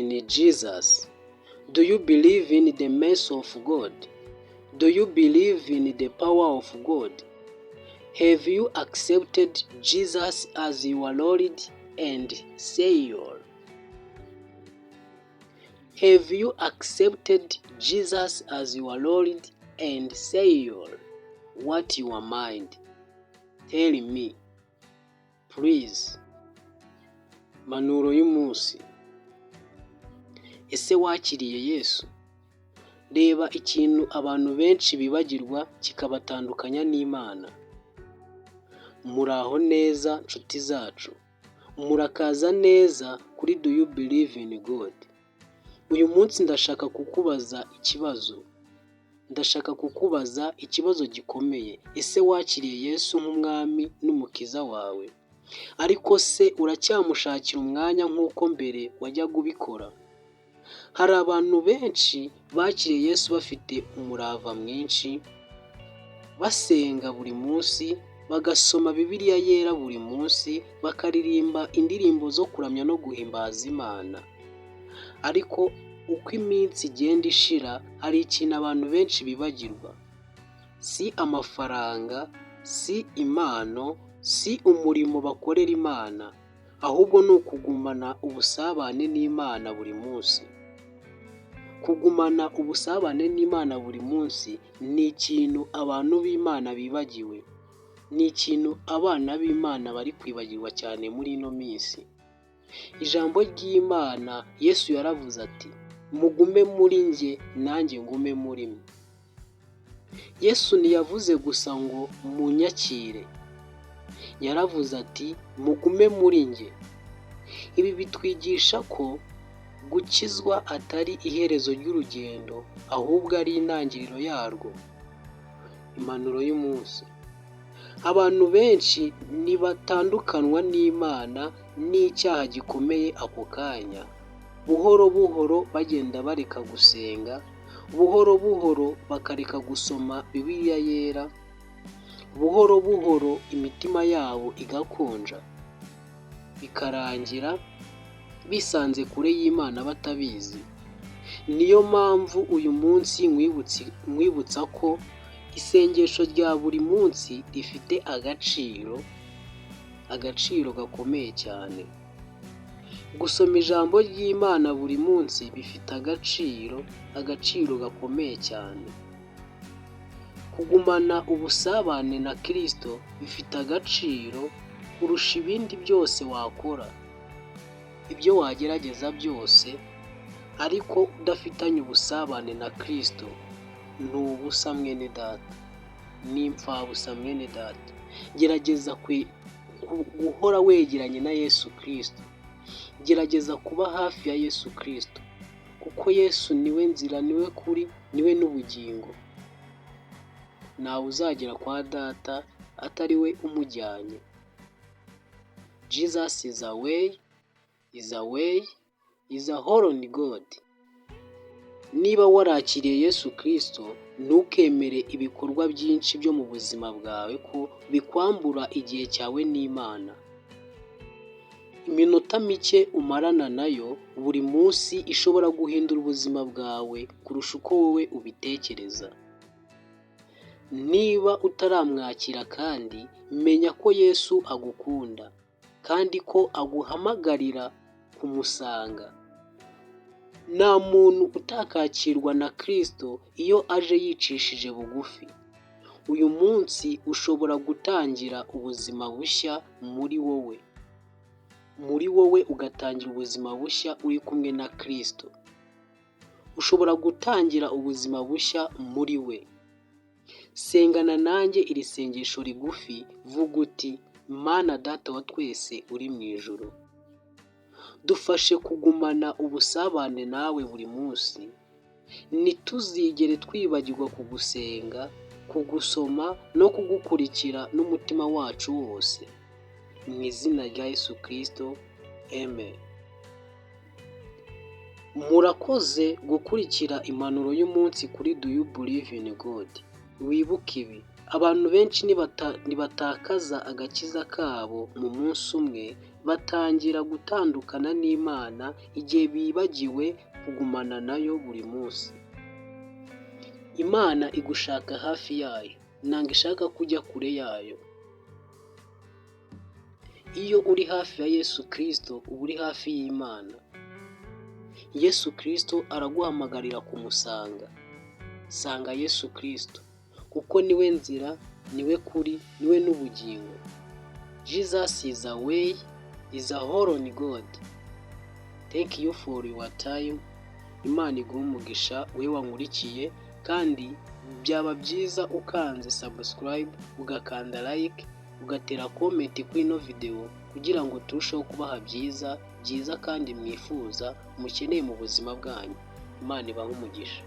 in Jesus? Do you believe in the mercy of God? Do you believe in the power of God? Have you accepted Jesus as your Lord and Savior? Have you accepted Jesus as your Lord and Savior? What your mind? Tell me, please. Manuro y'umunsi. Ese wakiriye Yesu? Reba ikintu abantu benshi bibagirwa kikabatandukanya n'Imana. Muraho neza nshuti zacu. Murakaza neza kuri Do You Believe in God? Uyu munsi ndashaka kukubaza ikibazo. Ndashaka kukubaza ikibazo gikomeye. Ese wakiriye Yesu nk'umwami n'umukiza wawe? Ariko se uracyamushakira umwanya nk'uko mbere wajyaga ubikora? Hari abantu benshi bakiriye Yesu bafite umurava mwinshi, basenga buri munsi, bagasoma Bibiliya yera buri munsi, bakaririmba indirimbo zo kuramya no guhimbaza Imana. Ariko uko iminsi igenda ishira, hari ikintu abantu benshi bibagirwa. Si amafaranga, si impano, si umurimo bakorera Imana, ahubwo ni ukugumana ubusabane n'Imana buri munsi. Kugumana ubusabane n'Imana buri munsi ni ikintu abantu b'Imana bibagiwe. Ni ikintu abana b'Imana bari kwibagirwa cyane muri ino minsi. Ijambo ry'Imana Yesu yaravuze ati, mugume muri njye nanjye ngume muri mwe. Yesu ntiyavuze gusa ngo munyakire. Yaravuze ati, mugume muri njye. Ibi bitwigisha ko gukizwa atari iherezo ry'urugendo, ahubwo ari intangiriro yarwo. Impanuro y'umunsi. Abantu benshi ntibatandukanwa n'Imana n'icyaha gikomeye ako kanya. Buhoro buhoro bagenda bareka gusenga, buhoro buhoro bakareka gusoma Bibiliya yera, buhoro buhoro imitima yabo igakonja, bikarangira bisanze kure y'Imana batabizi. Niyo mpamvu uyu munsi nkwibutsa ko isengesho rya buri munsi rifite agaciro gakomeye cyane. Gusoma ijambo ry'Imana buri munsi bifite agaciro gakomeye cyane. Kugumana ubusabane na Kristo bifite agaciro kurusha ibindi byose wakora. Ibyo wagerageza byose, ariko udafitanye ubusabane na Kristo, ni ubusa mwene data. Ni impfabusa mwene data. Gerageza guhora wegeranye na Yesu Kristo. Gerageza kuba hafi ya Yesu Kristo, kuko Yesu niwe nzira, niwe kuri, niwe n'ubugingo. Ntawe uzagera kwa data atari we umujyanye. Jesus is a way, is a whole God. Niba warakiriye Yesu Kristo, ntukemere ibikorwa byinshi byo mu buzima bwawe ko bikwambura igihe cyawe n'Imana. Iminota mike umarana nayo buri munsi ishobora guhindura ubuzima bwawe kurusha uko wowe ubitekereza. Niba utaramwakira kandi, menya ko Yesu agukunda kandi ko aguhamagarira kumusanga. Nta muntu utakakirwa na Kristo iyo aje yicishije bugufi. Uyu munsi ushobora gutangira ubuzima bushya muri wowe. Muri wowe ugatangira ubuzima bushya uri kumwe na Kristo. Ushobora gutangira ubuzima bushya muri we. Sengana nanjye iri sengesho rigufi, vuga uti, Mana Data wa twese uri mu ijuru, dufashe kugumana ubusabane nawe buri munsi. Ntituzigere twibagirwa kugusenga, kugusoma no kugukurikira n'umutima wacu wose. Mu izina rya Yesu Kristo, amen. Murakoze gukurikira impanuro y'umunsi kuri Do You Believe in God? Wibuke ibi, abantu benshi nibatakaza agakiza kabo mu munsi umwe, batangira gutandukana n'Imana igihe bibagiwe kugumana nayo buri munsi. Imana igushaka hafi yayo, ntabwo ishaka kujya kure yayo. Iyo uri hafi ya Yesu Kristo uba uri hafi y'Imana. Yesu Kristo araguhamagarira kumusanga. Sanga Yesu Kristo kuko niwe nzira, niwe kuri, niwe n'ubugingo. Jesus is a way, is a whole on God. Thank you for your time. Imana iguhe umugisha we wankurikiye, kandi byaba byiza ukanze subscribe, ugakanda like, ugatera comment kuri ino video kugira ngo turusheho kubaha byiza kandi mwifuza mukeneye mu buzima bwanyu. Imana ibahe umugisha.